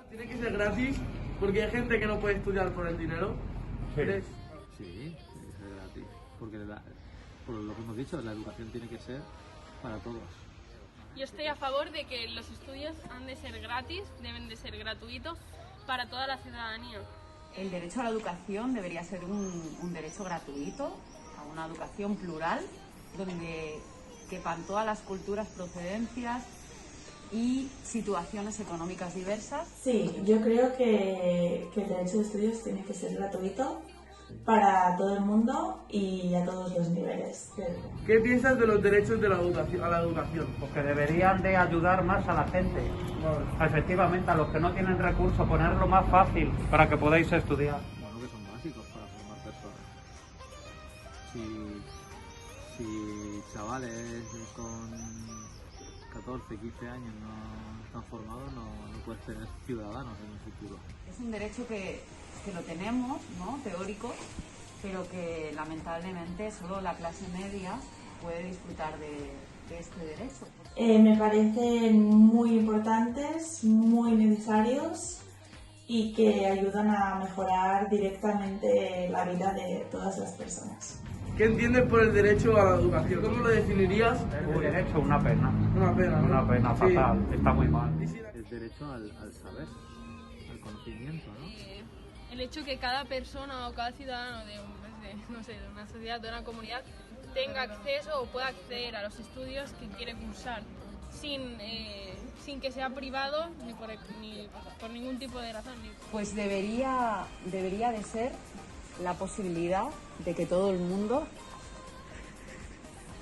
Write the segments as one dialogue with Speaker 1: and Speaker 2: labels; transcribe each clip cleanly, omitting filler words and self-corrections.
Speaker 1: Tiene que ser gratis porque hay gente que no puede estudiar por el dinero. ¿Crees?
Speaker 2: Sí, tiene que ser gratis. Porque por lo que hemos dicho, la educación tiene que ser para todos.
Speaker 3: Yo estoy a favor de que los estudios han de ser gratis, deben de ser gratuitos para toda la ciudadanía.
Speaker 4: El derecho a la educación debería ser un derecho gratuito, a una educación plural, donde quepan todas las culturas, procedencias y situaciones económicas diversas.
Speaker 5: Sí, yo creo que el derecho de estudios tiene que ser gratuito para todo el mundo y a todos los niveles.
Speaker 1: ¿Qué piensas de los derechos de la educación, a la educación?
Speaker 6: Pues que deberían de ayudar más a la gente. Efectivamente, a los que no tienen recursos, ponerlo más fácil para que podáis estudiar.
Speaker 2: Bueno, que son básicos para formar personas. Si chavales con 14, 15 años no están formados, no puedes tener ciudadanos en el futuro.
Speaker 4: Es un derecho que lo tenemos, ¿no?, teórico, pero que lamentablemente solo la clase media puede disfrutar de este derecho.
Speaker 5: Me parecen muy importantes, muy necesarios y que ayudan a mejorar directamente la vida de todas las personas.
Speaker 1: ¿Qué entiendes por el derecho a la educación? ¿Cómo lo definirías?
Speaker 6: El derecho, una pena.
Speaker 1: Una pena, ¿no?
Speaker 6: Una pena fatal, está muy mal.
Speaker 2: El derecho al saber, al conocimiento, ¿no?
Speaker 3: El hecho que cada persona o cada ciudadano de una sociedad, de una comunidad, tenga acceso o pueda acceder a los estudios que quiere cursar sin que sea privado ni por ningún tipo de razón.
Speaker 4: Pues debería de ser la posibilidad de que todo el mundo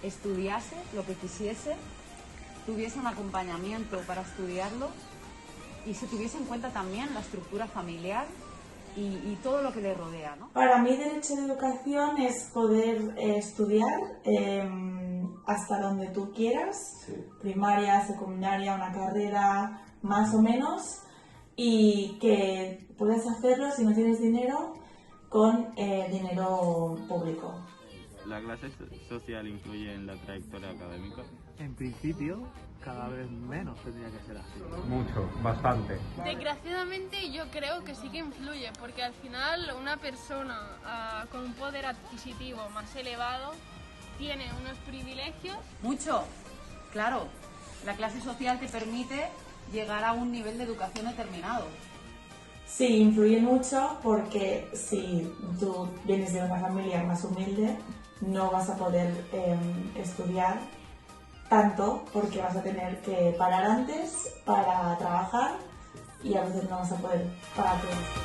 Speaker 4: estudiase lo que quisiese, tuviese un acompañamiento para estudiarlo y se tuviese en cuenta también la estructura familiar y todo lo que le rodea, ¿no?
Speaker 5: Para mí, derecho de educación es poder estudiar hasta donde tú quieras, primaria, secundaria, una carrera, más o menos, y que puedes hacerlo si no tienes dinero con dinero público.
Speaker 7: ¿La clase social influye en la trayectoria académica?
Speaker 2: En principio, cada vez menos tendría que ser así.
Speaker 6: Mucho, bastante.
Speaker 3: Desgraciadamente yo creo que sí que influye, porque al final una persona con un poder adquisitivo más elevado tiene unos privilegios.
Speaker 4: Mucho, claro. La clase social te permite llegar a un nivel de educación determinado.
Speaker 5: Sí, influye mucho porque si tú vienes de una familia más humilde, no vas a poder estudiar tanto porque vas a tener que parar antes para trabajar y a veces no vas a poder parar todo esto.